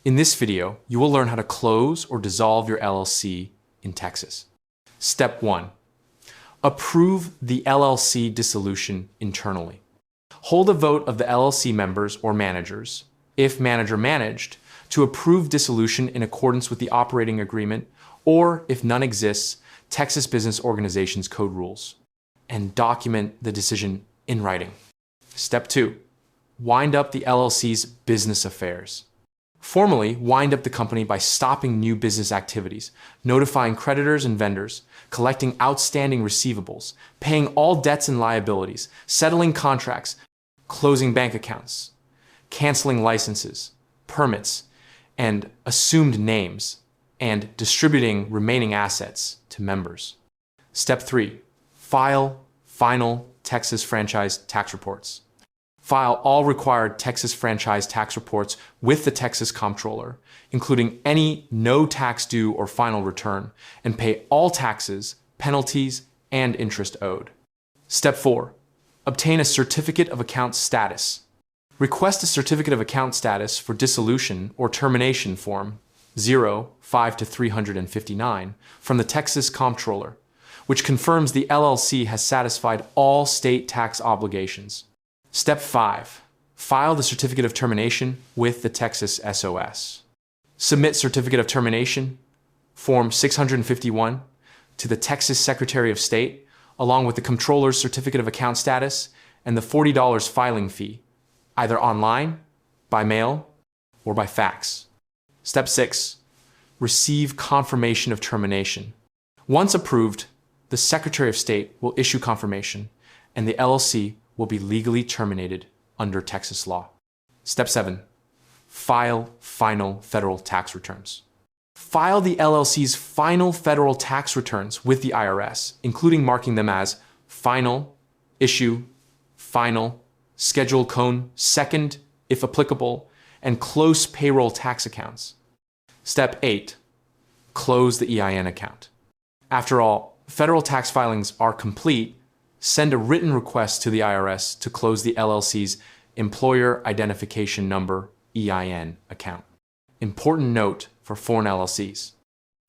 In this video, you will learn how to close or dissolve your LLC in Texas. Step 1. Approve the LLC dissolution internally. Hold a vote of the LLC members or managers, if manager managed, to approve dissolution in accordance with the operating agreement, or if none exists, Texas Business Organizations Code rules, and document the decision in writing. Step 2. Wind up the LLC's business affairs. Formally wind up the company by stopping new business activities, notifying creditors and vendors, collecting outstanding receivables, paying all debts and liabilities, settling contracts, closing bank accounts, canceling licenses, permits, and assumed names, and distributing remaining assets to members. Step 3. File final Texas franchise tax reports. File all required Texas franchise tax reports with the Texas Comptroller, including any no tax due or final return, and pay all taxes, penalties, and interest owed. Step 4. Obtain a certificate of account status. Request a certificate of account status for dissolution or termination form 05-359 from the Texas Comptroller, which confirms the LLC has satisfied all state tax obligations. Step 5. File the certificate of termination with the Texas SOS. Submit certificate of termination, Form 651, to the Texas Secretary of State, along with the Comptroller's certificate of account status and the $40 filing fee, either online, by mail, or by fax. Step 6. Receive confirmation of termination. Once approved, the Secretary of State will issue confirmation, and the LLC will be legally terminated under Texas law. Step 7. File final federal tax returns. File the LLC's final federal tax returns with the IRS, including marking them as final, issue, final, schedule cone, second, if applicable, and close payroll tax accounts. Step 8. Close the EIN account. After all federal tax filings are complete, send a written request to the IRS to close the LLC's Employer Identification Number EIN account. Important note for foreign LLCs.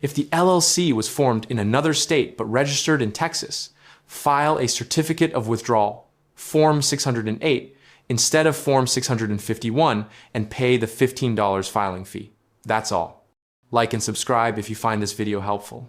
If the LLC was formed in another state but registered in Texas, file a Certificate of Withdrawal, Form 608, instead of Form 651 and pay the $15 filing fee. That's all. Like and subscribe if you find this video helpful.